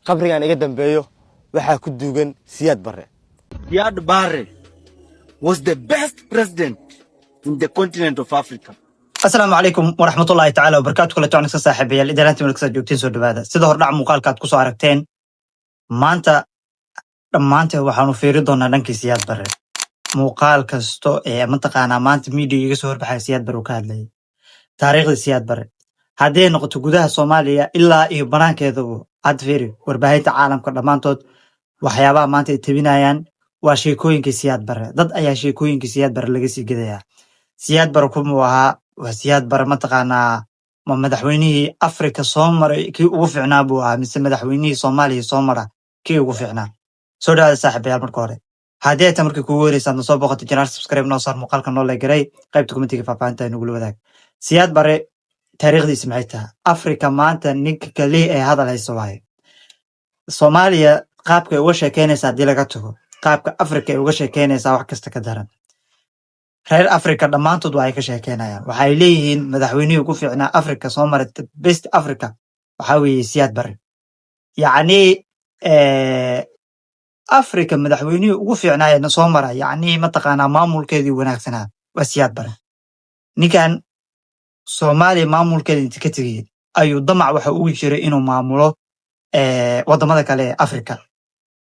qabrigan iga dambeeyo waxaa ku duugan Siyaad Barre. Siyaad Barre was the best president in the continent of Africa. السلام عليكم ورحمة الله تعالى وبركاته. كل تعاني صاحبي يا الإدارة أنت ملك سجوتين سود هذا سيده هرنع مقال كات كسو عرقتين ما أنت وحنو فيردونا ننكي سياد بري مقال كستو منطقة أنا ما أنت ميديو يجسور بحي سياد بروكاد لي تاريخ سياد بري هذه نقطة جودها الصومالية إلا بنان كذو أدفيري وربهيت عالم كله ما أنتود وحيابا ما أنت تبينايان وشيكوين كسياد بري ضد أي شيكوين كسياد بري لقيسي كذا سياد بركم وها وسياد بر متقانا مدحويني أفريقيا صومر كي وفعنا بوها مثل مدحويني صومالي صومرة كي وفعنا سودا صاحبي المركوري هذه تمرك كوري سان نصوب وقت جنار سبسكرايب نوصل مقال كان الله يجري قيبتكم انتي فابانتا نقولوا ذاك سياد بر تاريخ دي سمعتها أفريقيا ما أنت نيك كلي هذا اللي يسويه صوماليا قابك وش كينيسا دي لقته قابك أفريقيا وش كينيسا وحكست كدرن reer Afrika dhamaantood waa ay ka sheekeynayaan waxay leeyihiin madaxweynuhu ku fiicnaa Afrika soo maray best Africa waxa weeye Siyaad Barre yaani Afrika madaxweynuhu ugu fiicnaa soo maray yaani ma taqaana maamulkeedii wanaagsanaa waa Siyaad Barre ninkan Soomaaliya maamulkeedii inta ka tagay ayuu damac waxa uu jiray inuu maamulo wadamada kale ee Afrika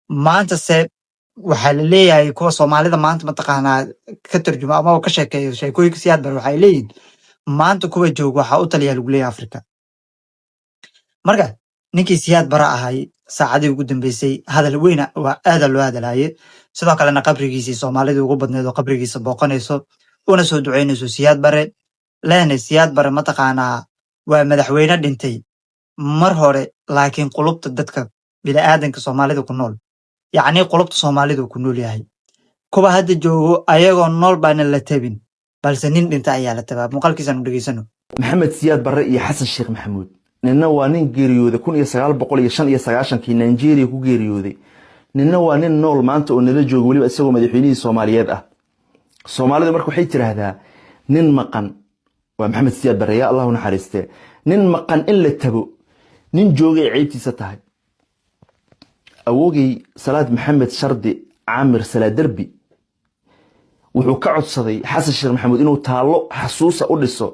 maanta se waxaa la leeyahay kuwa Soomaalida maanta ma taqaanaa ka tarjuma ama ka sheekeeyo sheekooyinka Siyaad Barre waxay leeyihiin maanta kuwa jooga waxa u taliya lagu leeyahay Afrika marka ninkii Siyaad Barre ahay saacadii ugu dambeysay hadal weyn waa aad loo hadalay sidoo kalena qabrigiisa Soomaalida ugu badneed oo qabrigiisa booqanayso una soo duceynayso Siyaad Barre leena Siyaad Barre ma taqaanaa waa madaxweyne dhintay mar hore laakiin qulubta dadka bini'aadanka Soomaalida ku nool يعني قلبت صومالي وكنول ياهي كوبا هاد جوجو أيغو نول بان اللتابين بالسنين انت أيها لتباب مقال كيسانو دقيسانو محمد سياد برre iyo xasan sheekh maxamuud ninna waa nin geeriyooday 1995 kii Nigeria ku geeriyooday ninna waa nin nool maanta oo nala joogo waliba isagoo madaxweynihii Soomaaliyeed ah Soomaalidu markuu waxay tiraahdaa nin maqan waa Maxamed Siyaad Barre ya Allah naxariiste nin maqan in la tago nin joogay ciidtiisa tahay awogay salaad maxamed shardi caamir salaad darbi wuxuu ka codsaday xasan sheekh maxamuud inuu taalo xasuusa u dhiso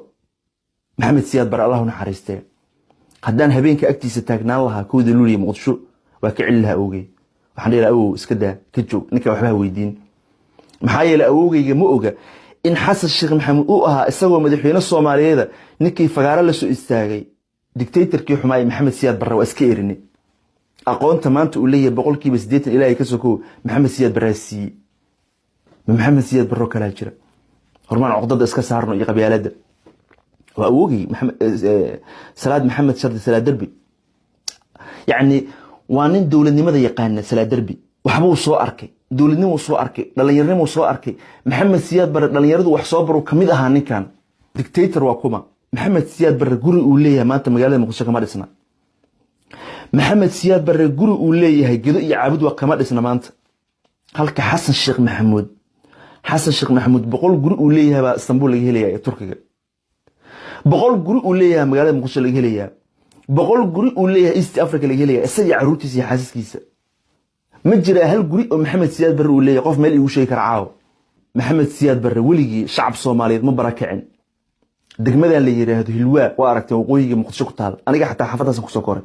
maxamed Siyaad Barre Allah naxariiste haddaan habeenka agtiisa taagnaan lahaa kooda luuliye muqdisho waa ka cili lahaa awogay waxaan leeyahay awow iska daa ka joog ninka waxba weydiin maxaa yeelay awogayga ma oga in xasan sheekh maxamuud uu ahaa isagoo madaxweyne Soomaaliyeed ninkii fagaara la soo istaagay dictatorkii xumaay maxamed Siyaad Barre waa iska eerinay aqoonta maanta uu leeyahay 80% ilaahay ka soo Maxamed Siyaad Barre si Maxamed Siyaad Barre kala jira hormaan caqdada iska saarno iyo qabyaalada waa awoogi Maxamed salaad maxamed shardi salaad darbi yaani waa nin dawladnimada yaqaan salaad darbi waxba uu soo arkay dawladnimo soo arkay dhalinyarnimo soo arkay Maxamed Siyaad Barre dhalinyaradu wax soo baro kamid ahaa ninkan dictator waa kuma Maxamed Siyaad Barre guri uu leeyahay maanta magaalada Muqdisho kama dhisna محمد سياد برre guri uu leeyahay gedo iyo caabud waa kama dhisna maanta halka xasan sheekh maxamuud 100 guri uu leeyahay ba Istanbul laga helayaa Turkiga 100 guri uu leeyahay magaalada Muqdisho laga helayaa 100 guri uu leeyahay East Africa laga helayaa isaga caruurtiisa iyo xaaskiisa ma jira hal guri oo Maxamed Siyaad Barre uu leeyahay qof meel igu sheegi kara caaw Maxamed Siyaad Barre weligii shacab Soomaaliyeed ma barakacin degmada la yiraahdo Hilwaa waa aragtay waqooyiga Muqdisho ku taal aniga xataa xafadaas ku soo koray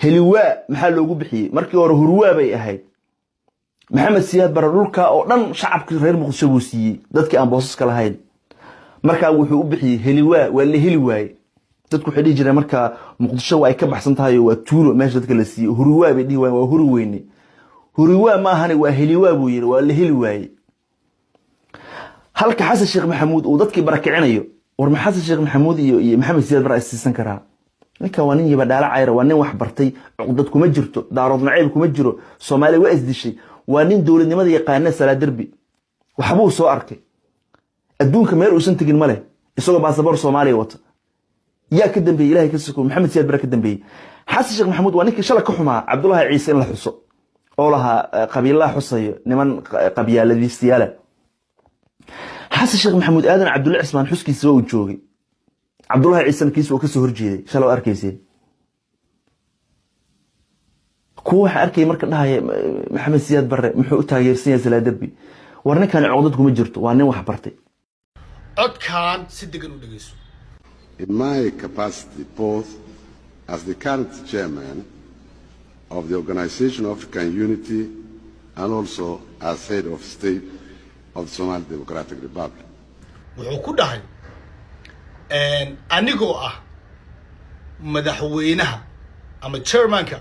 Hilwaa maxaa loogu bixiyay markii hore Hurwaa bay ahayd Maxamed Siyaad Barre dhulka oo dhan shacabka reer Muqdisho uu siiyay dadkii aan boosaska lahayn markaa wuxuu u bixiyay Hilwaa waa la heli waayay dadku xidhi jiray markaa Muqdisho waa ay ka baxsan tahay waa tuulo meesha dadka la siiyay Hurwaa bay dhiwaan waa Hurweyne Hurwaa ma ahani waa Hilwaa buu yiri waa la heli waayay halka xasan sheekh maxamuud uu dadkii barakicinayo war xasan sheekh maxamuud iyo Maxamed Siyaad Barre siisan karaa ninka waa nin yibadhaala cayra waa nin wax bartay caqdad kuma jirto daarood nacayb kuma jiro Soomaali waa isdishay waa nin dawladnimada yaqaan salaad darbi waxba uu soo arkay adduunka meel uusan tagin male isagoo baasaboor Soomaaliya wata yaa ka dambeeyay ilaahay ka soo Maxamed Siyaad Barre ka dambeeyay xasan sheekh maxamuud waa ninkii shalay ka xumaa Cabdullaahi Ciise in la xuso oo laha qabiilaha xusayo niman qabyaaladiistiyaala xasan sheekh maxamuud aadan Cabdullaahi Cismaan xuskiisa oo joogay Cabdullaahi Ciise kiis oo ka soo horjeeday shalo arkaysay kuwa waxa arkay marka dhahay maxamed siyaad barre muxuu u taageersan yahay Salaa Derbi war ninkan codad kuma jirto waa nin wax bartay codkan si degan u dhageyso. In my capacity both as the current chairman of the Organization of African Unity and also as head of state of the Somali Democratic Republic. wuxuu ku dhahay anigoo ah madaxweynaha ama chairmanka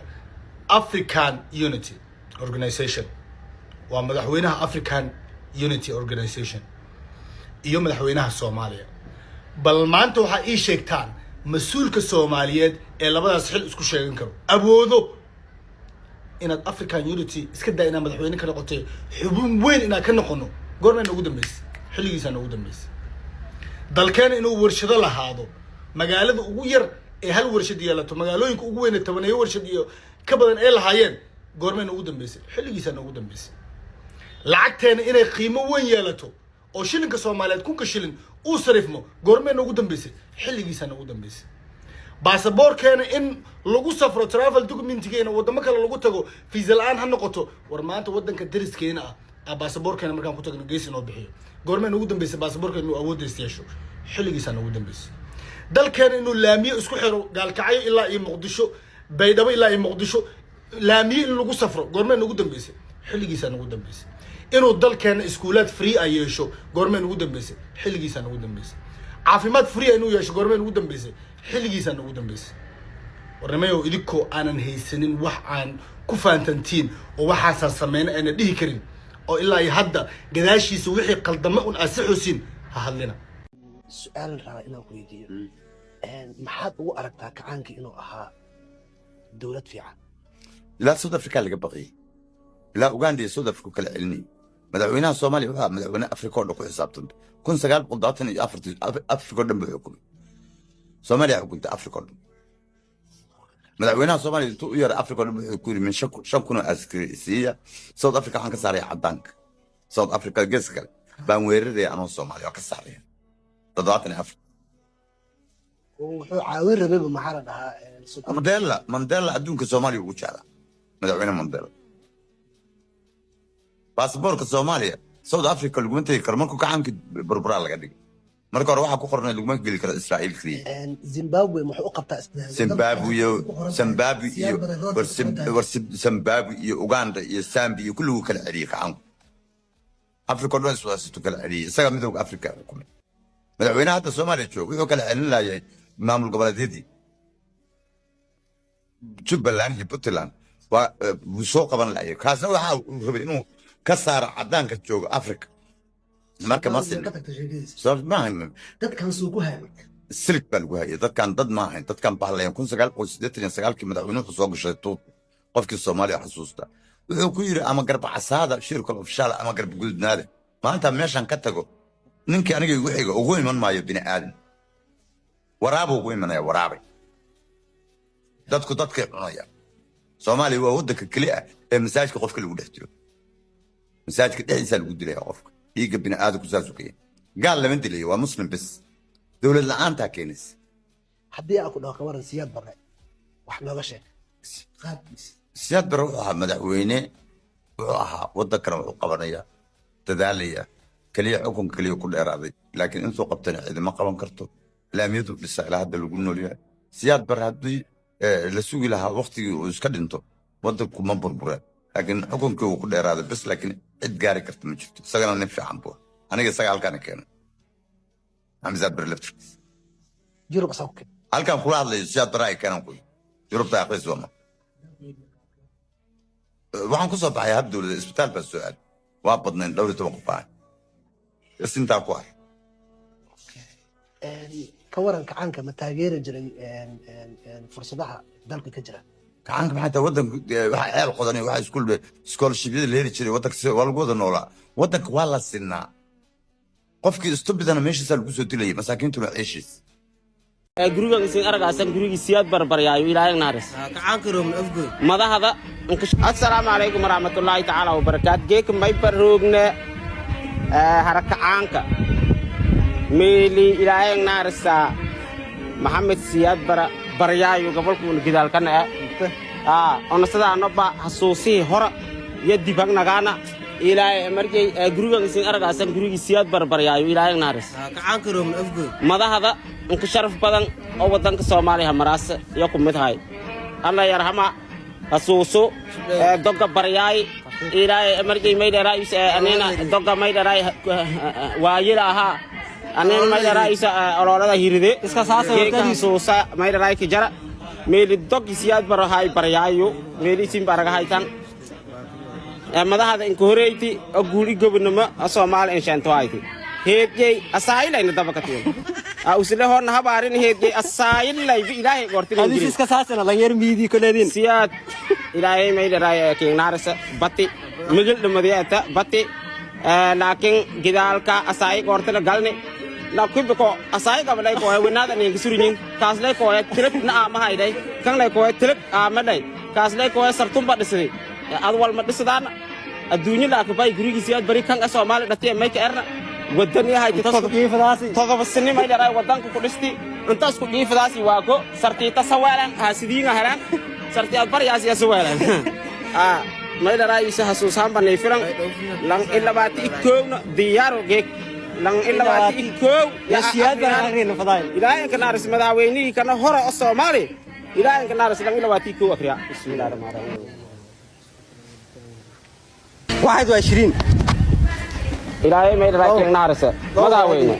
African Unity Organization waa madaxweynaha African Unity Organization iyo madaxweynaha Soomaaliya bal maanta waxa ii sheegtaan mas'uulka Soomaaliyeed ee labadaas xil isku sheegan karo awoodo inaad African Unity iska daa inaad madaxweyne ka noqotay xubin weyn inaad ka noqono goorma ugu dambeysay xilligiisa ugu dambeysay dalkeen inuu warshado lahaado magaalada ugu yar ee hal warshad yeelato magaalooyinka ugu weyn ee 10 warshad iyo ka badan ee lahaayeen goorma ugu dambeysay xilligiisa ugu dambeysay lacagteena inay qiimo weyn yeelato oo shilinka Soomaaliyeed kunka shilin uu sarifmo goorma ugu dambeysay xilligiisa ugu dambeysay baasaboorkeena in lagu safro travel documentkeena wadamo kale lagu tago visa la'aan ha noqoto war maanta wadanka dariskeena ah baasaboorkeena markaan ku tagno geesi noo bixiyo goorma ugu dambeysay baasaboorkeena inuu awood yeesho xilligiisa ugu dambeysay dalkeena inuu laamiye isku xiro gaalkacyo ilaa iyo Muqdisho baydhabo ilaa iyo Muqdisho laamiye in lagu safro goorma ugu dambeysay xilligiisa ugu dambeysay inuu dalkeena iskuulaad free ay yeesho goorma ugu dambeysay xilligiisa ugu dambeysay caafimaad free inuu yeesho goorma ugu dambeysay xilligiisa ugu dambeysay warnamayo idinko aanan haysanin wax aan ku faantantiin oo waxaas sameeyna aan dhihi karin oo ilaa iyo hadda gadaashiisa wixii qaldamo un asaxusin ha hadlina su'aal raba inaan ku weydiiyo maxaad ugu aragtaa kacaankii inuu ahaa dawlad fiican ilaa South Africa laga baqay ilaa Uganda iyo South Africa kala celinay madaxweynaha Soomaaliya waxa madaxweyne Afrika oo ku xisaabtan 1924 Afrika dhanba xukumay Soomaaliya xukunta Afrika madaxweynaha Soomaaliya intuu u yar Afrika dhanba wuxuu ku yiri min shan kun oo askari siiya South Africa waxaan ka saaray cadaanka South Africa geeska baan weeraray anoo Soomaaliya ka saaray dadwatan Afrika wuxuu caawin rabay maxaa la dhahaa Mandela adduunka Soomaaliya ugu jeclaa madaxweyne Mandela baasaboorka Soomaaliya South Africa lagu intay karmanku gacanka burbura laga dhigay marka hore waxa ku qornay lagu geli karo Israa'iil kaliya Zimbabwe wuxuu u qabtaa Zimbabwe iyo Uganda iyo Zambia iyo kullu kala xiriir gacan Afrika dhan iswaasitu kala xiriir isaga midowga Afrika xukumay madaxweynaha hadda Soomaaliya jooga wuxuu kala celin laayay maamul goboleedyadii Jubaland iyo Puntland waa soo qaban laayay kaasna waxa uu rabay inuu ka saaro cadaanka jooga Afrika marka ma sin sabab ma ahan dadkan soo ku hayay silig baa lagu hayay dadkan dad ma ahan dadkan baalayeen 1989 madaxweynuhu soo gashay qofkii Soomaaliya xasuusta wuxuu ku yiri ama garba casaada shirkul ofshaal ama garba gudnaada maanta meeshan ka tago ninkii aniga igu xiga ugu iman maayo bini aadan waraabo ugu imanaya waraabay dadku dadkay cunaya Soomaaliya waa wadanka kaliya ee masaajidka qofka lagu dhex jiro masaajidka dhexdiisa lagu dilay qofka iiga bini aadan ku saasukay gaal lama dilay waa muslim bas dawlad la'aanta keenis haddii aan ku dhaho ka waran siyaad barre wax nooga sheeg siyaad barre wuxuu ahaa madaxweyne wuxuu ahaa wadankana wuxuu qabanaya dadaalaya kaliya xukunka kaliya ku dheeraaday laakiin intuu qabtana ciidama qaban karto laamiyadu dhisa ilaa hadda lagu noolyahay siyaad barre haddii la sugi lahaa waqtigii uu iska dhinto wadanku ma burbureen laakiin xukunkii uu ku dheeraaday bas laakiin cid gaari karta ma jirto isagana nin fiican buu aniga isaga halkaan keenay Maxamed Berleftrix Yurub sawke halkaan kula hadlayo siyaad barre ay keenan ku Yurubta aqris wama waxaan ku soo baxay hab dawladda isbitaal baa soo aad waa badnayn dhowr iyo 10 qof ah isintaa ku ah ka waran kacaanka ma taageeri jiray fursadaha dalka ka jira kacaanka maxay tahay wadanka waxa ceel qodanay waxa scholarship-yada la heli jiray wadanka waa lagu wada noolaa wadanka waa la sinaa qofkii istubidana meeshiisa lagu soo dilayay masaakiintuna ceeshiis guriga isin aragaasan gurigi siyaad barbaryaayo ilaahay naaris kacaanka room afgoy madahada assalaamu alaykum warahmatullaahi ta'ala wa barakaat geek may baroogne harakacaanka meeli ilaahay naarisa Maxamed siyaad baryaayo gobolka gidaalkana ona sidaano ba xasuusihii hore iyo dibag nagaana ilaahay markay gurigan isin aragaasan gurigii siyaad barbaryaayo ilaahay naaris madahada inka sharaf badan oo wadanka Soomaaliya maraas iyo ku mid hay Allah yarhama xasuuso doga baryaay ilaahay markay meydaraayis anina doga meydaraay waayila ahaa anina meydaraayis ololada hiride iska saasay xasuusa meydaraay ka jara meeli dogi siyaad barahay baryaayo meeli sin baragahaytan madahada in koreyti oo guuli gobnimo Soomaaliya in shantaayti heedjay asaayilayna dabakatay usle horna habaarin heedjay asaayilay ilaahay gortin hadii iska saasana la yar miidi koleedin siyaad ilaahay meydaraay keenaarsa batti migil dhumadiyata batti laakiin gidaalka asaayi gortana galne la kubiko asaayi gabalay ko wanaada ni gisurin kaaslay ko trip na amahayday kan lay ko trip amaday kaaslay ko sartumba dhisay adwal ma dhisadaan adduunyo la ka bay gurigiisa aad bari kan Soomaali dhatay ma ka erna wadani hay todoba sano ma dharay wadanku ku dhisti intaas ku dhiifadaasi waa ko sartiita sawaalan haasidiina helaan sarti aad bariyaasi sawaalan ma dharay isa xasuusan banay filan lang ilabaati koowna diyaaro geek lang ilabaati koow ya siyaad baraareen fadaay ilaahay kana aris madaaweynihi kana hore oo Soomaali ilaahay kana aris lang ilabaati koow akhriya bismillaahir rahmaanir rahiim 21 ilaahay ma dharay naarisa madaaweyne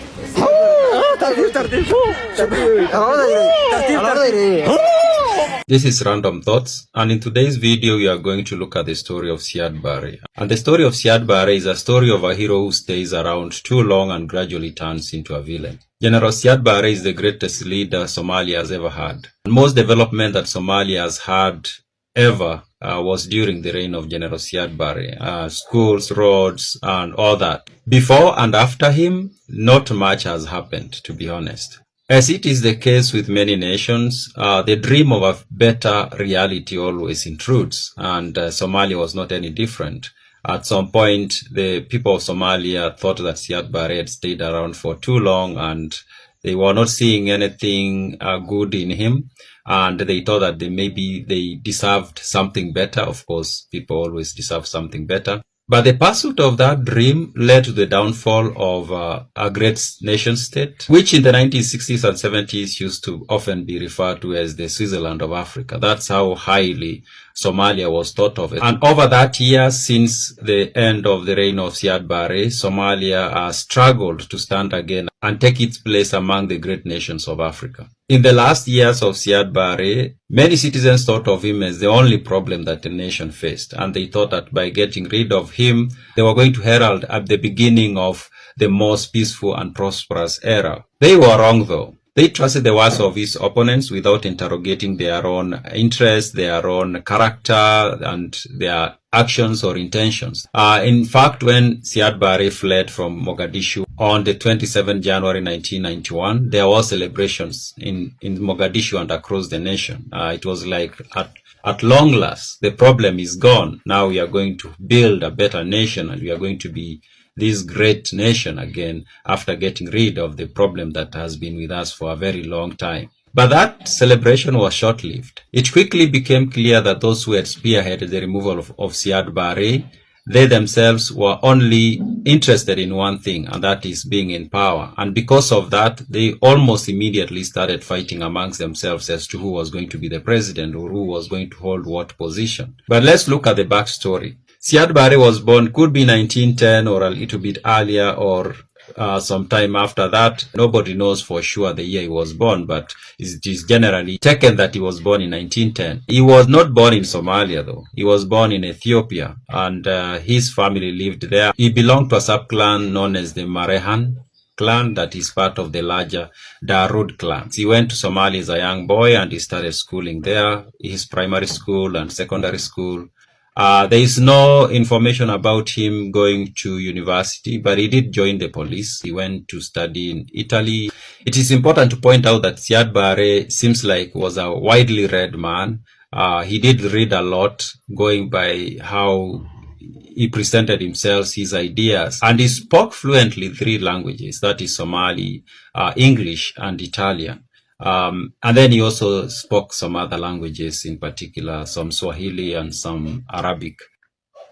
This is Random Thoughts, and in today's video we are going to look at the story of Siad Barre. And the story of Siad Barre is a story of a hero who stays around too long and gradually turns into a villain. General Siad Barre is the greatest leader Somalia has ever had. And most development that Somalia has had ever was during the reign of General Siad Barre. Schools, roads, and all that. Before and after him, not much has happened, to be honest. As it is the case with many nations, the dream of a better reality always intrudes, and Somalia was not any different. At some point, the people of Somalia thought that Siad Barre had stayed around for too long, and they were not seeing anything good in him. And they thought that maybe they deserved something better. Of course, people always deserve something better. But the pursuit of that dream led to the downfall of a great nation state, which in the 1960s and 70s used to often be referred to as the Switzerland of Africa. That's how highly Somalia was thought of. And over that year, since the end of the reign of Siad Barre, Somalia has struggled to stand again and take its place among the great nations of Africa. In the last years of Siad Barre, many citizens thought of him as the only problem that the nation faced, and they thought that by getting rid of him, they were going to herald at the beginning of the most peaceful and prosperous era. They were wrong though. They trusted the words of his opponents without interrogating their own interests, their own character, and their actions or intentions. In fact, when Siad Barre fled from Mogadishu on the 27th January 1991, there were celebrations in Mogadishu and across the nation. It was like, at long last, the problem is gone. Now we are going to build a better nation, and we are going to be this great nation again after getting rid of the problem that has been with us for a very long time. But that celebration was short-lived. It quickly became clear that those who had spearheaded the removal of Siad Barre, they themselves were only interested in one thing, and that is being in power. And because of that, they almost immediately started fighting amongst themselves as to who was going to be the president or who was going to hold what position. But let's look at the backstory. Siad Barre was born, could be 1910 or a little bit earlier or sometime after that. Nobody knows for sure the year he was born, but it is generally taken that he was born in 1910. He was not born in Somalia though. He was born in Ethiopia, and his family lived there. He belonged to a sub-clan known as the Marehan clan that is part of the larger Darud clan. He went to Somalia as a young boy and he started schooling there, his primary school and secondary school. There is no information about him going to university, but he did join the police. He went to study in Italy. It is important to point out that Siad Barre seems like was a widely read man. He did read a lot, going by how he presented himself, his ideas, and he spoke fluently 3 languages, that is Somali, English, and Italian. And then he also spoke some other languages, in particular some Swahili and some Arabic.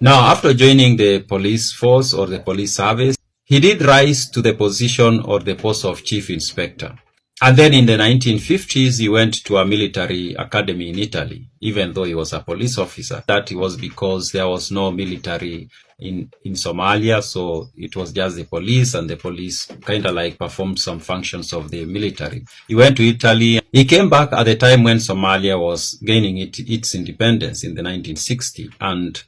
Now, after joining the police force or the police service, he did rise to the position or the post of chief inspector. And then in the 1950s, he went to a military academy in Italy, even though he was a police officer. That was because there was no military in Somalia, so it was just the police, and the police kind of like performed some functions of the military. He went to Italy. He came back at the time when Somalia was gaining its independence in the 1960s, and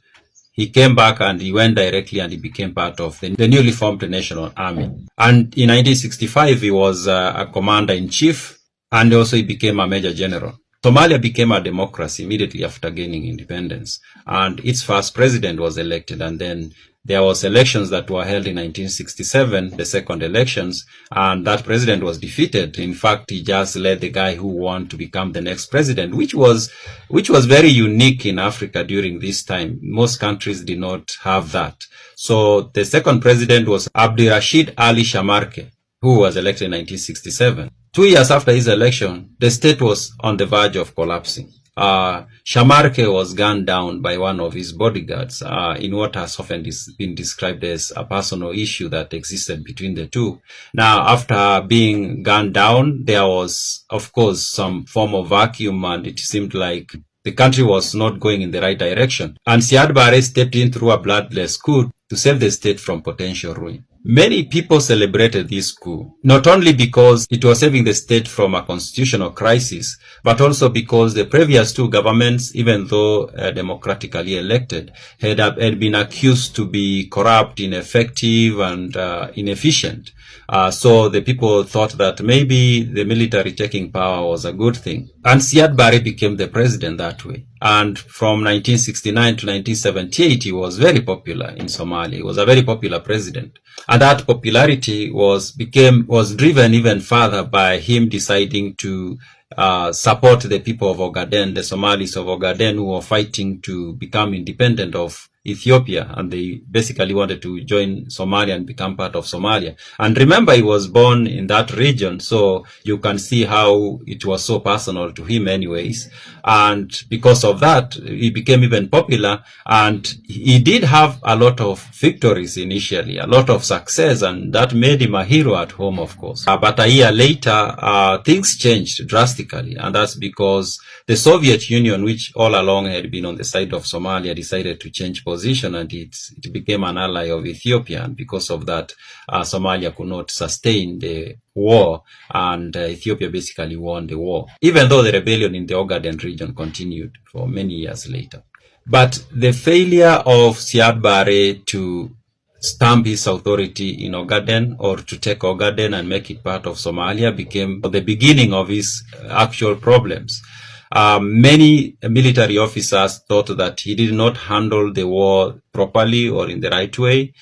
he came back and he went directly and he became part of the newly formed National Army. And in 1965, he was a commander-in-chief, and also he became a major general. Somalia became a democracy immediately after gaining independence, and its first president was elected. And then there was elections that were held in 1967, the second elections, and that president was defeated. In fact, he just led the guy who won to become the next president, which was very unique in Africa during this time. Most countries did not have that. So the second president was Abdirashid Ali Shamarke, who was elected in 1967. 2 years after his election, the state was on the verge of collapsing. Shamarke was gunned down by one of his bodyguards in what has often been described as a personal issue that existed between the two. Now, after being gunned down, there was, of course, some form of vacuum, and it seemed like the country was not going in the right direction. And Siad Barre stepped in through a bloodless coup to save the state from potential ruin. Many people celebrated this coup, not only because it was saving the state from a constitutional crisis, but also because the previous two governments, even though democratically elected, had been accused to be corrupt, ineffective, and inefficient. So the people thought that maybe the military taking power was a good thing. And Siad Barre became the president that way. And from 1969 to 1978, he was very popular in Somalia. He was a very popular president. And that popularity was driven even further by him deciding to support the people of Ogaden, the Somalis of Ogaden, who were fighting to become independent of Ethiopia, and they basically wanted to join Somalia and become part of Somalia. And remember, he was born in that region, so you can see how it was so personal to him anyways. And because of that, he became even popular, and he did have a lot of victories initially, a lot of success, and that made him a hero at home, of course. But a year later, things changed drastically, and that's because the Soviet Union, which all along had been on the side of Somalia, decided to change position, and it became an ally of Ethiopia. And because of that, Somalia could not sustain the war, and Ethiopia basically won the war, even though the rebellion in the Ogaden region continued for many years later. But the failure of Siad Barre to stamp his authority in Ogaden, or to take Ogaden and make it part of Somalia, became the beginning of his actual problems. Many military officers thought that he did not handle the war properly or in the right way,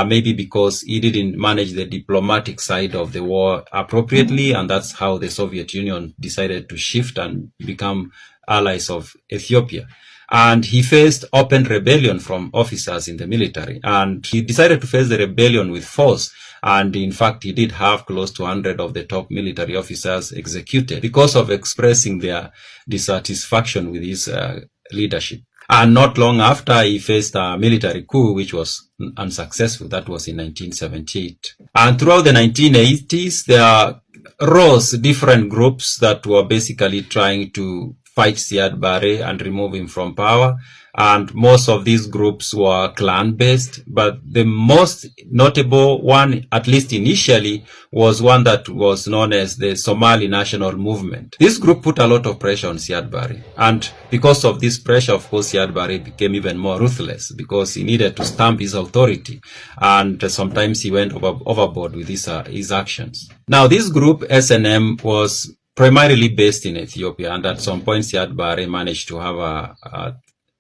maybe because he didn't manage the diplomatic side of the war appropriately, and that's how the Soviet Union decided to shift and become allies of Ethiopia. And he faced open rebellion from officers in the military, and he decided to face the rebellion with force. And in fact, he did have close to 100 of the top military officers executed because of expressing their dissatisfaction with his leadership. And not long after, he faced a military coup, which was unsuccessful. That was in 1978. And throughout the 1980s, there rose different groups that were basically trying to fight Siad Barre and remove him from power. And most of these groups were clan-based, but the most notable one, at least initially, was one that was known as the Somali National Movement. This group put a lot of pressure on Siad Barre, and because of this pressure, of course, Siad Barre became even more ruthless because he needed to stamp his authority, and sometimes he went overboard with his actions. Now, this group, SNM, was primarily based in Ethiopia, and at some point, Siad Barre managed to have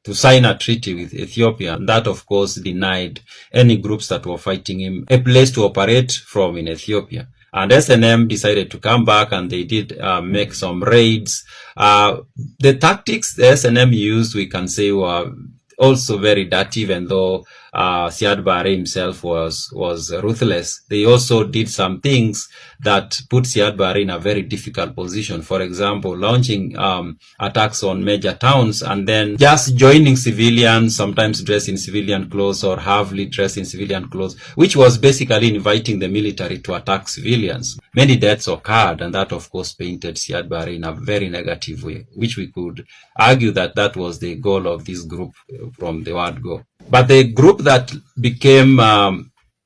to sign a treaty with Ethiopia. And that, of course, denied any groups that were fighting him a place to operate from in Ethiopia. And SNM decided to come back, and they did make some raids. The tactics the SNM used, we can say, were also very dirty, even though Siad Barre himself was ruthless. They also did some things that put Siad Barre in a very difficult position. For example, launching attacks on major towns and then just joining civilians, sometimes dressed in civilian clothes or heavily dressed in civilian clothes, which was basically inviting the military to attack civilians. Many deaths occurred, and that of course painted Siad Barre in a very negative way, which we could argue that that was the goal of this group from the word go. But the group that became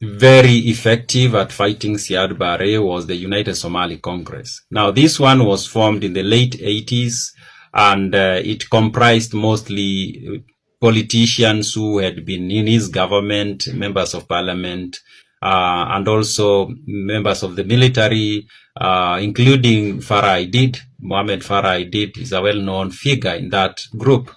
very effective at fighting Siad Barre was the United Somali Congress. Now, this one was formed in the late 80s, and it comprised mostly politicians who had been in his government, members of parliament, and also members of the military, including Farah Aidid. Mohammed Farah Aidid is a well-known figure in that group.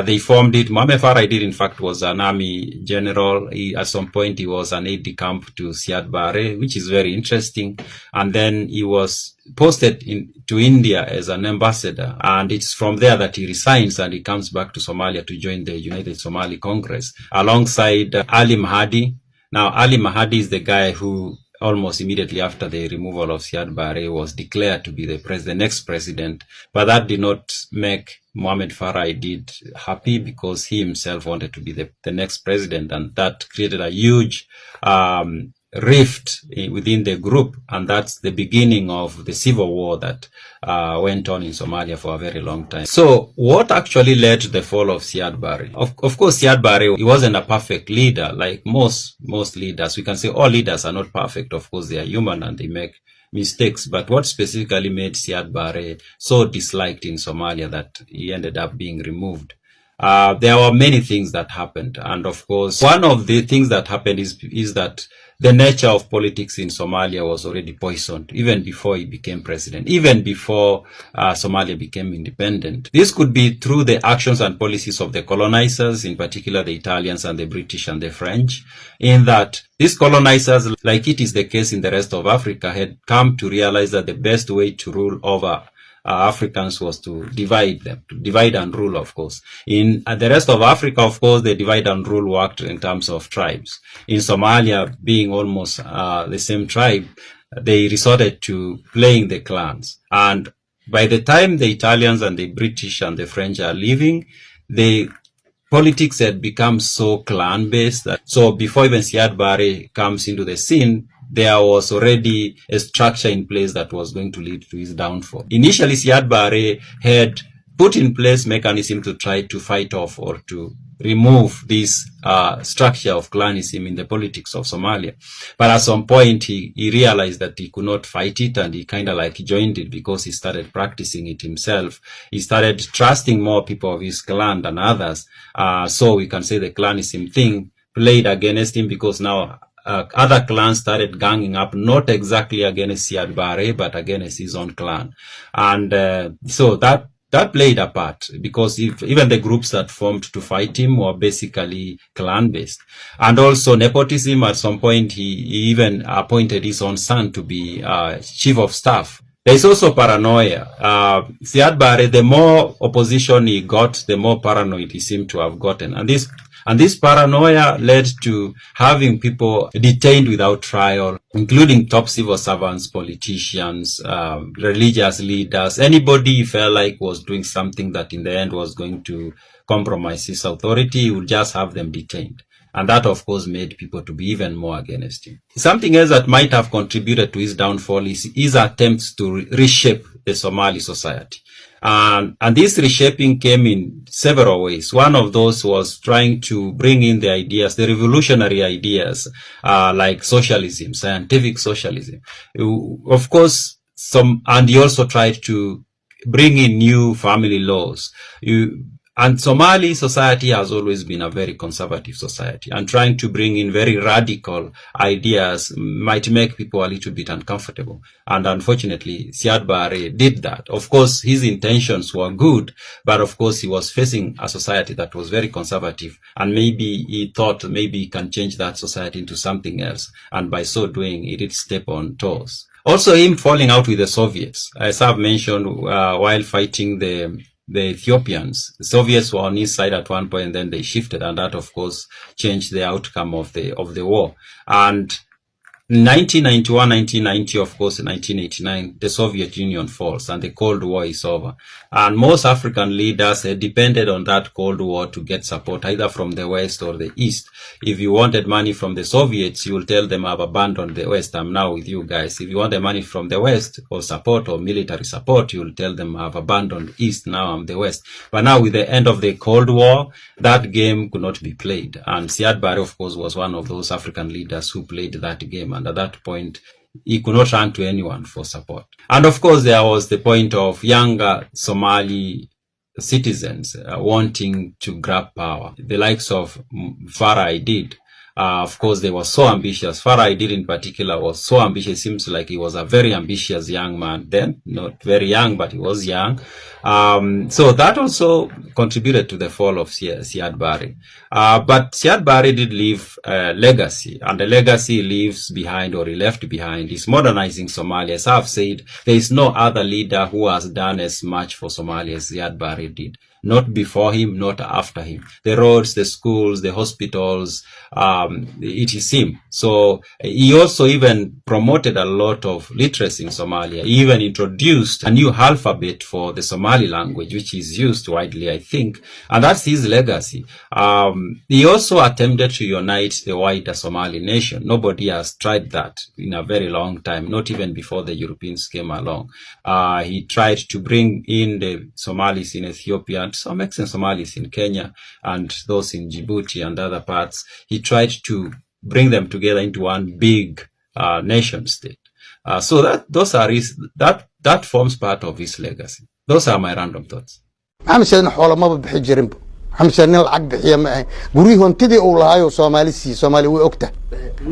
They formed it. Mohammed Farah Aidid, in fact, was an army general. At some point, he was an aide-de-camp to Siad Barre, which is very interesting. And then he was posted to India as an ambassador. And it's from there that he resigns and he comes back to Somalia to join the United Somali Congress alongside Ali Mahdi. Now, Ali Mahdi is the guy who almost immediately after the removal of Siad Barre was declared to be the next president. But that did not make Mohammed Farah Aidid happy, because he himself wanted to be the next president, and that created a huge rift within the group, and that's the beginning of the civil war that went on in Somalia for a very long time. So what actually led to the fall of Siad Barre? Of course, Siad Barre, he wasn't a perfect leader like most leaders. We can say all leaders are not perfect. Of course, they are human and they make mistakes. But what specifically made Siad Barre so disliked in Somalia that he ended up being removed? There were many things that happened. And of course, one of the things that happened is that the nature of politics in Somalia was already poisoned, even before he became president, even before Somalia became independent. This could be through the actions and policies of the colonizers, in particular the Italians and the British and the French, in that these colonizers, like it is the case in the rest of Africa, had come to realize that the best way to rule over Africans was to divide them, to divide and rule, of course. In the rest of Africa, of course, the divide and rule worked in terms of tribes. In Somalia, being almost the same tribe, they resorted to playing the clans. And by the time the Italians and the British and the French are leaving, the politics had become so clan-based that, so before even Siad Barre comes into the scene, there was already a structure in place that was going to lead to his downfall. Initially, Siad Barre had put in place mechanism to try to fight off or to remove this structure of clanism in the politics of Somalia. But at some point, he realized that he could not fight it, and he kind of like joined it because he started practicing it himself. He started trusting more people of his clan than others. So we can say the clanism thing played against him, because now other clans started ganging up, not exactly against Siad Barre, but against his own clan. And so that played a part, because even the groups that formed to fight him were basically clan-based. And also nepotism. At some point, he even appointed his own son to be chief of staff. There is also paranoia. Siad Barre, the more opposition he got, the more paranoid he seemed to have gotten. And this paranoia led to having people detained without trial, including top civil servants, politicians, religious leaders. Anybody he felt like was doing something that in the end was going to compromise his authority, he would just have them detained. And that, of course, made people to be even more against him. Something else that might have contributed to his downfall is his attempts to reshape the Somali society. And this reshaping came in several ways. One of those was trying to bring in the ideas, the revolutionary ideas, like socialism, scientific socialism. Of course, and he also tried to bring in new family laws. And Somali society has always been a very conservative society, and trying to bring in very radical ideas might make people a little bit uncomfortable. And unfortunately, Siad Barre did that. Of course, his intentions were good, but of course, he was facing a society that was very conservative, and maybe he thought maybe he can change that society into something else. And by so doing, he did step on toes. Also, him falling out with the Soviets. As I've mentioned, while fighting the the Ethiopians. The Soviets were on his side at one point, and then they shifted, and that, of course, changed the outcome of the war. And 1991, 1990, of course, in 1989, the Soviet Union falls and the Cold War is over. And most African leaders depended on that Cold War to get support, either from the West or the East. If you wanted money from the Soviets, you will tell them, I've abandoned the West, I'm now with you guys. If you want the money from the West or support or military support, you will tell them, I've abandoned East, now I'm the West. But now with the end of the Cold War, that game could not be played. And Siad Barre, of course, was one of those African leaders who played that game. And at that point, he could not run to anyone for support. And of course, there was the point of younger Somali citizens wanting to grab power. The likes of Farah Aidid. Of course, they were so ambitious. Farah Aidid in particular was so ambitious. It seems like he was a very ambitious young man then. Not very young, but he was young. So that also contributed to the fall of Siad Barre. But Siad Barre did leave a legacy, and the legacy leaves behind, or he left behind, is modernizing Somalia. As I've said, there is no other leader who has done as much for Somalia as Siad Barre did. Not before him, not after him. The roads, the schools, the hospitals, it is him. So he also even promoted a lot of literacy in Somalia. He even introduced a new alphabet for the Somali language, which is used widely, I think. And that's his legacy. He also attempted to unite the wider Somali nation. Nobody has tried that in a very long time, not even before the Europeans came along. He tried to bring in the Somalis in Ethiopia, some extent Somalis in Kenya, and those in Djibouti and other parts. He tried to bring them together into one big nation state. So that forms part of his legacy. Those are my random thoughts. محمد سيدنا حول ما بحي جرب محمد سيدنا العقد بحيا ما قريه انتدي أولهاي وصومالي وأكته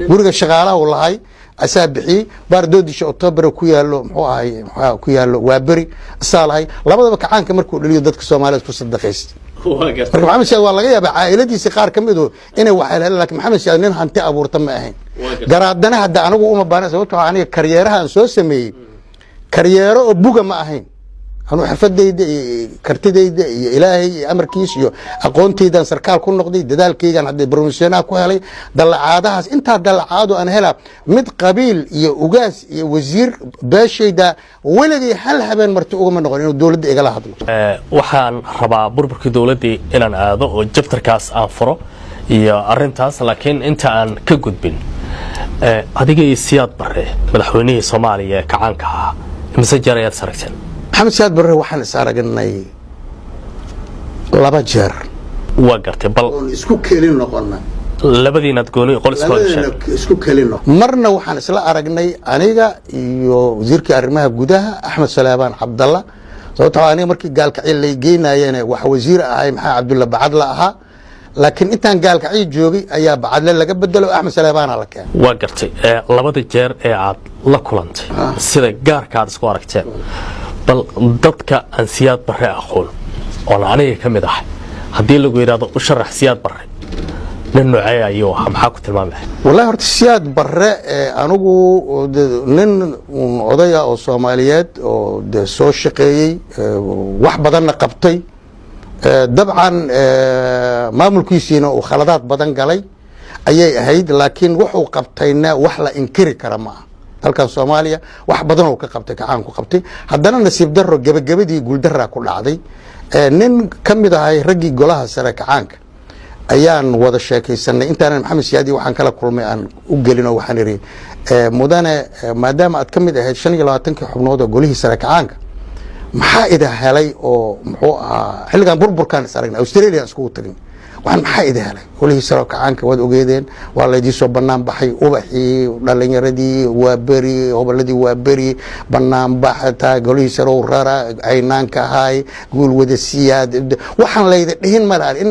قريه الشغالة أولهاي أساب بحي باردودي شو أكتوبر وكيالو محوها كيالو وابري الصالحي لابد بكعان كمركو اللي يضدك الصومالي تصدق خيست محمد سيدنا والله يا بعائلتي سقار كمدو إنه وحيل لك محمد سيدنا نين هنتي أبور تم أهين قرادنا هدا أنا وأم بانا سوتها عني كاريرها أنسو سمي كاريرو بوجا ما أهين أنا حرفتي كرتدي إلهي أمر كيس يو أقونتي دان سركال كل نقدي دالكي كان عند بروميسيونا كوالي دل عادها أنت دل عادو أنا هلا مد قبيل يوجاس وزير باشي دا ولدي هل هبن مرتوق من نقولين الدولة دي إجلا هذا وحن ربع بربك الدولة دي إن أنا هذا وجبت كاس أنفرو يا أرنتاس لكن أنت أن كجود بين هذه سياد برة مدحوني صومالية كعنكها مسجرة يتسرقتين محمد سياد برre waxaan is aragnay laba jeer waa gartay bal isku keenin noqonna labadiina gooni qol isku keenin marna waxaan isla aragnay aniga iyo wasiirka arrimaha gudaha Axmed Salaabaan Cabdalla sababtoo aniga markii gaalkacay la geynayeen wax wasiir ahay maxaa Cabdulla Bacadla ahaa laakiin intaan gaalkacay joogay ayaa Bacadla laga bedelo Axmed Salaabaan la keenay waa gartay labada jeer ee aad la kulantay sida gaarka aad isku aragteen bal dadka aan Siyaad Barre aqoon oo aniga kamid ah hadii lagu yiraahdo u sharax Siyaad Barre nin noocay ayuu maxaa ku tilmaamay wallahi horta Siyaad Barre anigu nin odaya oo Soomaaliyeed oo soo shaqeeyay wax badan qabtay dabcan maamulkiisina oo khaladaad badan galay ayay ahayd laakiin wuxuu qabtayna wax la inkiri kara ma halkan Soomaaliya wax badan oo ka qabtay kacaan ku qabtay haddana nasiib darro gabagabadii guul darra ku dhacday nin kamid ahay ragii golaha sare kacaanka ayaan wada sheekaysanay intaan Maxamed Siyaadi waxaan kala kulmay aan u gelino waxaan iri mudane maadaama aad kamid ahayd 25 xubnood oo golihii sare kacaanka maxaa ida helay oo muxuu ahaa xilligan burburkan saragnay Australia isku tagin waxaan maxaa ida helay golihii sare kacaanka wad ogeedeen waa la idin soo banaan baxay ubaxii dhalinyaradii waa bari hobaladii waa bari banaan baxata golihii sare oo rara aynaanka hay guul wada Siyaad waxaan leeyahay dhihin malaal in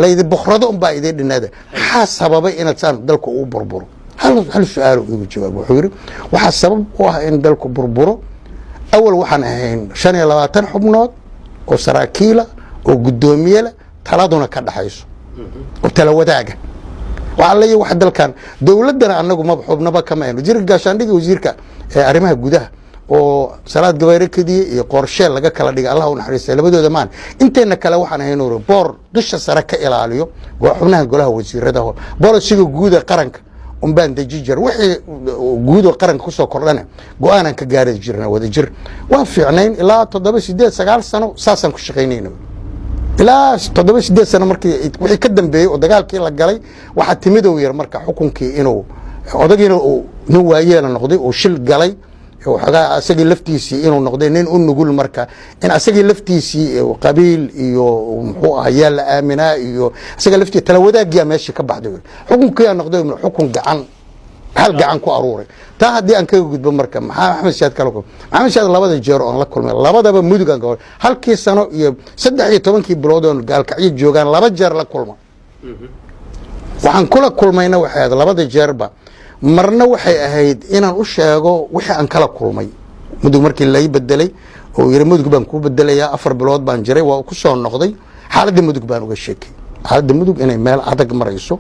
leeyahay boqorado baa idin dhinada maxaa sababay in saan dalku uu burburo hal su'aal uu jawaab wuxuu yiri waxa sabab u ah in dalku burburo أول وحنا هين شان يلواتن حبنات أو سراكيلا أو قدوميلا تلادونا كده حيسو وتلوداجة وعليه واحد دل كان دولتنا عنكم ما بحب نبا كمان وزير الجاشان دي وزير كا أرمها جودها oo salaad gabayrakadii iyo qorsheel laga kala dhigay allah u naxariistay labadooda maan inteena kale waxaan ahayn boor dusha sare ka ilaaliyo xubnaha golaha wasiirada bolisiga guud ee qaranka baan deji jir wixii guud oo qaranka ku soo kordhana go'aanan ka gaari jirna wada jir waa fiicnayn ilaa 7-8-9 sano saasan ku shaqeynayna ilaa 7-8 sano markii wixii ka dambeeyay oo dagaalkii la galay waxa timid oo yar marka xukunkii inuu odagiina uu nin waayeela noqday oo shil galay oo xagaa asagii laftiisii inuu noqday nin u nugul marka in asagii laftiisii qabiil iyo muxuu ahaa la aaminaa iyo asagii laftii tala wadaagii meeshii ka baxday xukunkii noqday xukun gacan hal gacan ku aruuray taa hadii aan kaga gudbo marka maxamed siyaad kala ko maxamed siyaad labada jeer oo la kulmay labadaba mudugan gool halkii sano iyo 13 bilood oo gaalkacyo joogan laba jeer la kulma waxaan kula kulmayna waxay labada jeerba marna waxay ahayd inaan u sheego wixii aan kala kulmay mudug markii la bedelay oo yiri mudug baan ku bedelayaa 4 bilood baan jiray waa ku soo noqday xaaladda mudug baan uga sheekay xaaladda mudug inay meel adag marayso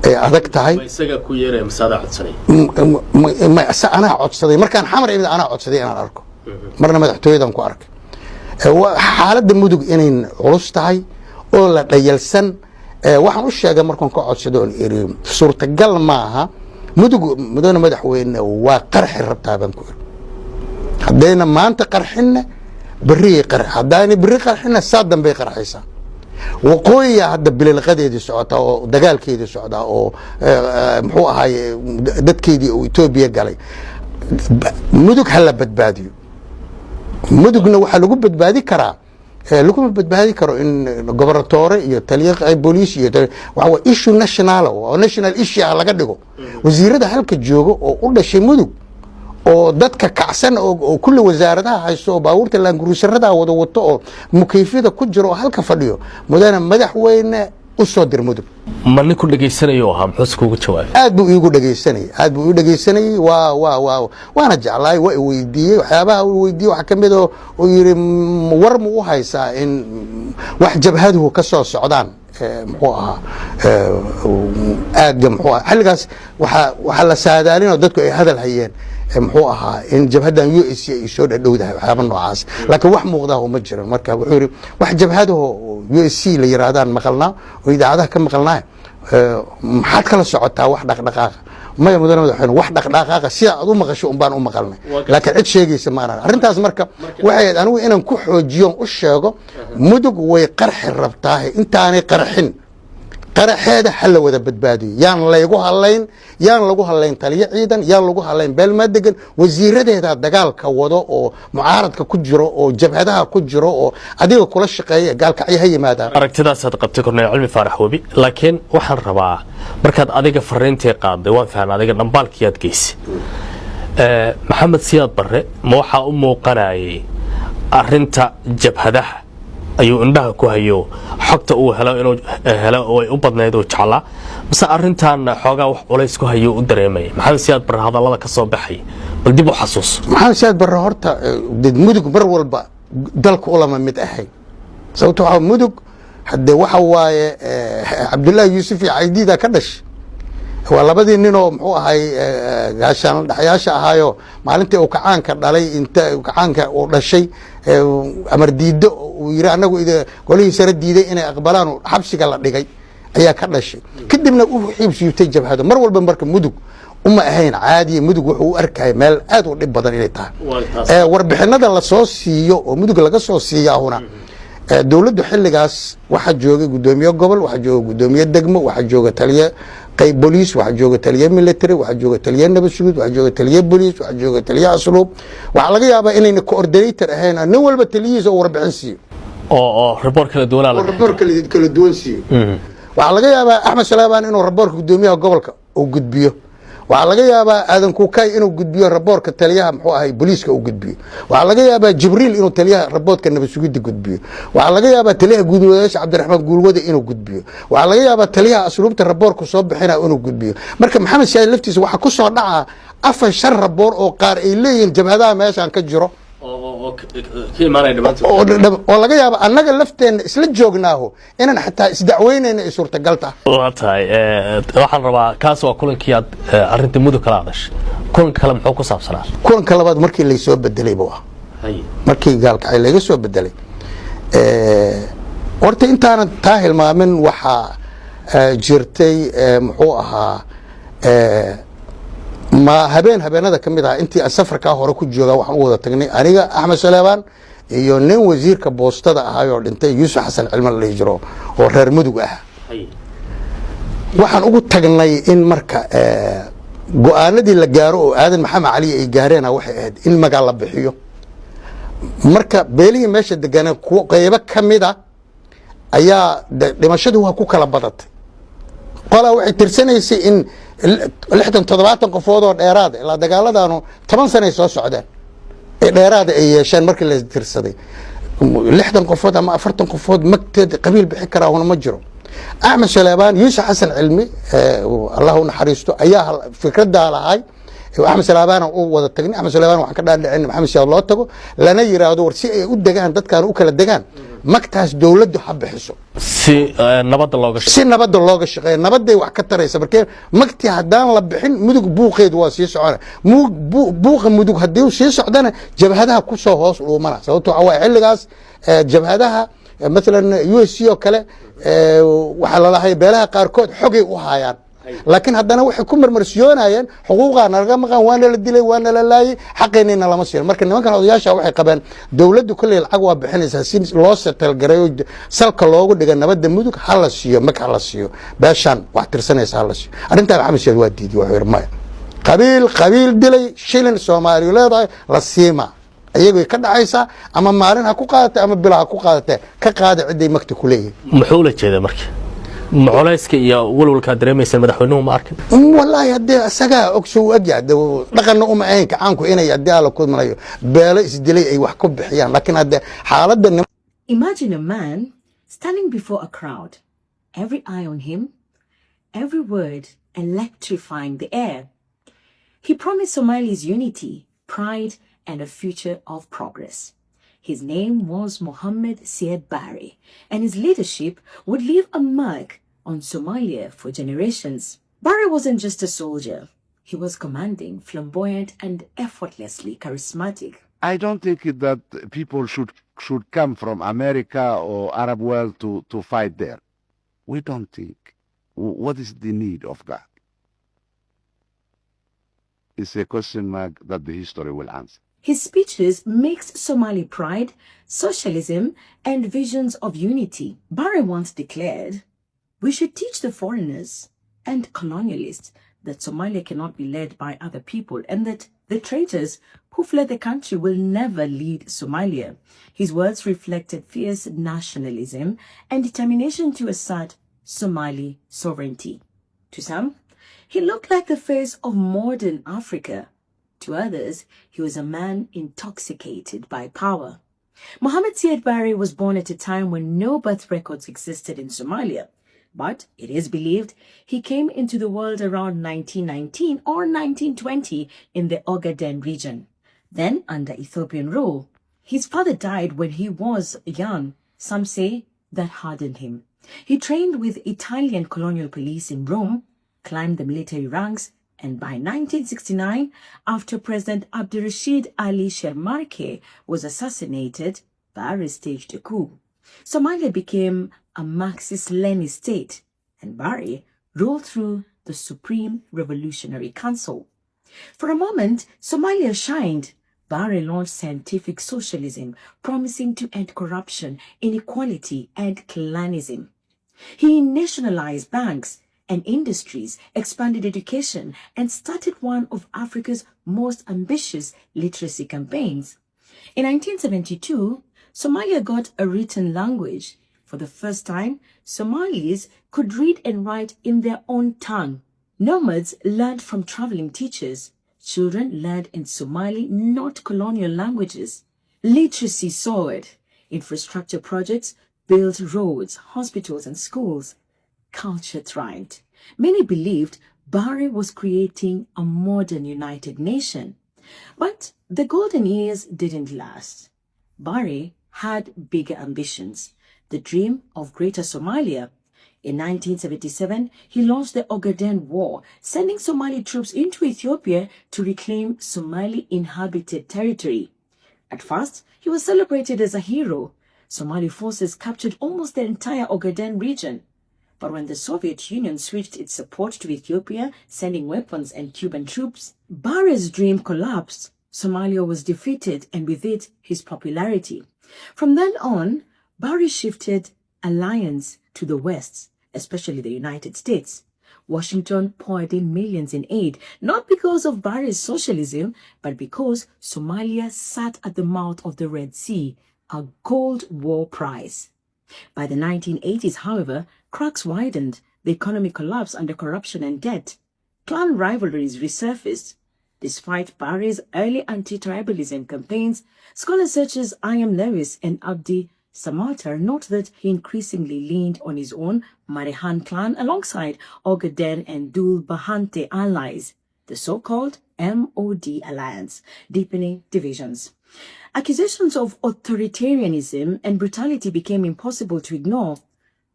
ay adag tahay isaga ku yeeray masaada codsaday ma ana codsaday markaan xamar imid ana codsaday inaan arko marna madaxtooyadan ku arkay xaaladda mudug inay culus tahay oo la dhayalsan waxaan u sheegay markaan ka codsado oo iri suurtagal ma aha mudana madaxweyne waa qarxi rabtaa baan ku iri haddayna maanta qarxinna berri qarx haddayna berri qarxinna saa dambe qarxaysaa waqooyiga hadda bililqadeedii socota oo dagaalkeedii socda oo muxuu ahaay dadkeedii oo Itoobiya galay mudug hala badbaadiyo mudugna waxa lagu badbaadi karaa lagu badbaadi karo in gobernatore iyo taliye booliis iyo waxa issue national oo national issue laga dhigo wasiirada halka jooga oo u dhashay mudug oo dadka kacsan oo kulli wasaaradaha haysto oo baabuurta laanguruusarada wada wato oo mukayfida ku jiro halka fadhiyo mudana madaxweyne u soo dir mudug man ku dhageysanayo aha muxuu kugu jawaabay aad buu iigu dhageysanay waana jeclaay waa weydiiyay waxyaabaha uu weydiiyay waxa kamid oo yiri war mu u haysaa in wax jabhaduhu ka soo socdaan muxuu ahaa aad muxuu xilligaas waxa la saadaalin oo dadku ay hadal hayeen muxuu ahaa in jabhadan USC ay soo dhadhowdahay waxyaabo noocaas laakiin wax muuqdaa ma jiro marka wuxuu yiri wax jabhadaho USC la yiraahdaan maqalnaa oo idaacadaha ka maqalnaa maxaad kala socotaa wax dhaqdhaqaaq ma mudana madaxweyne wax dhaqdhaqaaq sida aad u maqasho baan u maqalnay laakiin cid sheegaysa ma arag arrintaas marka waxay anigu inaan ku xoojiyo u sheego mudug way qarxi rabtaa intaanay qarxin qaraxeeda hal wada badbaadiyo yaan lagu halayn taliye ciidan yaan lagu halayn beelmadegan wasiiradeeda dagaalka wado oo mucaaradka ku jiro oo jabhadaha ku jiro oo adiga kula shaqeeya gaalka ay yimaadaan aragtidaas aad qabtay kornay cilmi faarax wabi laakiin waxaan rabaa markaad adiga fariintii qaaday waan fahmay adiga dambaalkii aad geysay maxamed siyaad barre ma waxa u muuqanayay arinta jabhadaha ayuu indhaha ku hayo xogta uu helo inuu helo oo ay u badneed oo jeclaa bas arintan xoogaa wax culays ku hayo u dareemay maxamed siyaad barre hadallada ka soo baxay bal dib u xasuus maxamed siyaad barre horta mudug mar walba dalka ulama mid ahay sababtoo ah mudug hadda waxa waaye Cabdullaahi Yuusuf iyo Caydiida ka dhashay waa labadii nin oo muxuu ahay gaashaan dhaxyaasha ahaayo maalintii uu kacaanka dhalay inta kacaanka uu dhashay amar diido uu yiri anagu golihii sare diiday inay aqbalaan xabsiga la dhigay ayaa ka dhashay kadibna uu xiibsiiyay jabhada mar walba marka mudug uma ahayn caadi mudug wuxuu u arkay meel aad u dhib badan inay tahay warbixinada la soo siiyo oo mudug laga soo siiyaahuna dawladdu xilligaas waxa joogay gudoomiye gobol waxa joogay gudoomiye degmo waxa joogay taliye qayb booliis waxa joogay taliye military waxa joogay taliye nabad sugid waxa joogay taliye booliis waxa joogay taliye asluub waxa laga yaabaa inay coordinator ahayn nin walba taliyihiisa oo warbixin siiyo oo report kala duwan la report kala duwan siiyo waxa laga yaabaa Axmed Salaabaan inuu report gudoomiyaha gobolka uu gudbiyo waxa laga yaabaa aadan ku kay inuu gudbiyo raboorka taliyaha muxuu ahay booliiska uu gudbiyo waxa laga yaabaa Jibriil inuu taliyaha raboorka nabad sugidda gudbiyo waxa laga yaabaa taliyaha guudmadaasha Cabdiraxmaan Guulwada inuu gudbiyo waxa laga yaabaa taliyaha asluubta raboorka soo bixina inuu gudbiyo marka Maxamed Siyaad laftiisa waxa ku soo dhaca afar shar raboor oo qaar ay leeyihiin jabhadaha meeshan ka jiro ka imaanaya dhamaantood oo laga yaabo annaga lafteena isla joognaaho inaan xataa isdacweynayna ay suurtagal tahay waa tahay waxaan rabaa kaas waa kulankii aad arrinta mudug kala hadashay kulanka kale muxuu ku saabsanaa kulanka labaad markii laysoo bedelay buu ah markii gaalkacay laga soo bedelay horta intaanan taa hilmaamin waxaa jirtay muxuu ahaa ma habeenada ka mid ah intii aan safarkaa hore ku joogaa waxaan u wada tagnay aniga axmed saleebaan iyo nin wasiirka boostada ahaayoo dhintay yuusuf xasan cilmi la dhihi jiro oo reer mudug ah waxaan ugu tagnay in marka go-aanadii la gaaro oo aadan maxamed cali ay gaareena waxay ahayd in magaal la bixiyo marka beelihii meesha deganaa qaybo ka mid a ayaa dhimashadii waa ku kala badatay qolaa waxay tirsanaysay in 60-70 qofood oo dheeraad ilaa dagaaladaanu 10 sano ay soo socdaan ee dheeraad ay yeesheen markii la tirsaday 60 qofood ama 40 qofood magteed qabiil bixi karaa una ma jiro axmed saleebaan yuusuf xasan cilmi allah u naxariisto ayaa fikradaa lahay axmed saleebaan uu wada tagnay axmed saleebaan waxaan ka dhaadhicin maxamed siyaad loo tago lana yiraahdo war si ay u degaan dadkan u kala degaan magtaas dawladdu ha bixiso si nabadda looga shaqeeyo nabaday wax ka taraysa markee magti hadaan la bixin mudug buuqeed waa sii socona buuqa mudug hadii uu sii socdana jabhadaha ku soo hoos dhuumana sababtoo ah xilligaas jabhadaha مثلا USC oo kale waxa la lahay beelaha qaar kood xogay u hayaan laakiin haddana waxay ku marmarsiyoonayeen xuquuqaana naga maqan waana la dilay waana la laayay xaqeenina lama siin marka nimankan odayaasha waxay qabaan dawladdu kulli lacag waa bixinaysaa si loo setel gareeyo salka loogu dhiga nabadda mudug hala siiyo marka hala siiyo beeshan wax tirsanaysa hala siiyo arrinta maxamed sheekh waa diiday wuxuu yirmay qabiil dilay shilin Soomaaliya leedahay la siima ayagu ka dhacaysa ama maalin ha ku qaadatay ama bil ha ku qaadatay ka qaada ciday magta ku leeyahay muxuu la jeedaa marka معوليسك يا ولولك دريميس مدحونهم ما أركن والله يدي أسجع أكسو أجعد دقنا عينك عنكو إنا يدي على كود ملايو بلاش دلي أي وحكب بحيان لكن هذا حالة Imagine a man standing before a crowd, every eye on him, every word electrifying the air. He promised Somalis unity, pride, and a future of progress. His name was Mohammed Siad Barre, and his leadership would leave a mark on Somalia for generations. Barre wasn't just a soldier. He was commanding, flamboyant, and effortlessly charismatic. I don't think that people should come from America or Arab world to fight there. We don't think. What is the need of that? It's a question mark that the history will answer. His speeches mixed Somali pride, socialism, and visions of unity. Barre once declared, "We should teach the foreigners and colonialists that Somalia cannot be led by other people and that the traitors who fled the country will never lead Somalia." His words reflected fierce nationalism and determination to assert Somali sovereignty. To some, he looked like the face of modern Africa. To others, he was a man intoxicated by power. Mohammed Siad Barre was born at a time when no birth records existed in Somalia. But it is believed he came into the world around 1919 or 1920 in the Ogaden region. Then, under Ethiopian rule, his father died when he was young. Some say that hardened him. He trained with Italian colonial police in Rome, climbed the military ranks, and by 1969, after President Abdurrashid Ali Shermarke was assassinated, Barre staged a coup. Somalia became a Marxist-Leninist state, and Barre ruled through the Supreme Revolutionary Council. For a moment, Somalia shined. Barre launched scientific socialism, promising to end corruption, inequality, and clanism. He nationalized banks and industries, expanded education, and started one of Africa's most ambitious literacy campaigns. In 1972, Somalia got a written language. For the first time, Somalis could read and write in their own tongue. Nomads learned from traveling teachers. Children learned in Somali, not colonial languages. Literacy soared. Infrastructure projects built roads, hospitals, and schools. Culture thrived. Many believed Barre was creating a modern united nation. But the golden years didn't last. Barre had bigger ambitions, the dream of Greater Somalia. In 1977, he launched the Ogaden War, sending Somali troops into Ethiopia to reclaim Somali inhabited territory. At first, he was celebrated as a hero. Somali forces captured almost the entire Ogaden region. But when the Soviet Union switched its support to Ethiopia, sending weapons and Cuban troops, Barre's dream collapsed. Somalia was defeated, and with it, his popularity. From then on, Barre shifted alliance to the West, especially the United States. Washington poured in millions in aid, not because of Barre's socialism, but because Somalia sat at the mouth of the Red Sea, a Cold War prize. By the 1980s, however, cracks widened, the economy collapsed under corruption and debt. Clan rivalries resurfaced. Despite Barre's early anti-tribalism campaigns, scholars such as I.M. Lewis and Abdi Samatar note that he increasingly leaned on his own Marehan clan alongside Ogaden and Dul Bahante allies, the so-called MOD alliance, deepening divisions. Accusations of authoritarianism and brutality became impossible to ignore.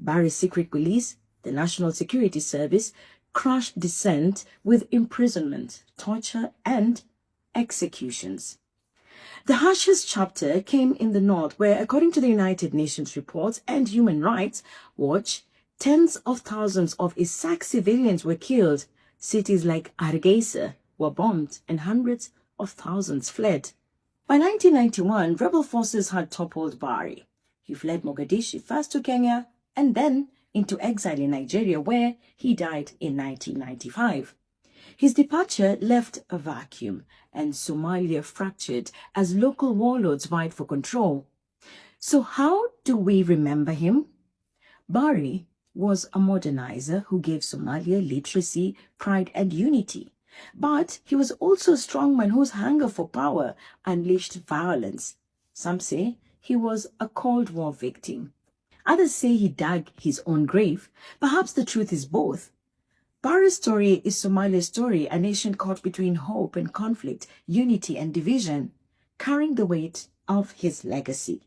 Barre's secret police, the National Security Service, crushed dissent with imprisonment, torture, and executions. The harshest chapter came in the north, where, according to the United Nations reports and Human Rights Watch, tens of thousands of Isaac civilians were killed. Cities like Hargeisa were bombed, and hundreds of thousands fled. By 1991, rebel forces had toppled Barre. He fled Mogadishu, first to Kenya, and then into exile in Nigeria, where he died in 1995. His departure left a vacuum, and Somalia fractured as local warlords vied for control. So how do we remember him? Barre was a modernizer who gave Somalia literacy, pride, and unity. But he was also a strongman whose hunger for power unleashed violence. Some say he was a Cold War victim. Others say he dug his own grave. Perhaps the truth is both. Barre's story is Somalia's story, a nation caught between hope and conflict, unity and division, carrying the weight of his legacy.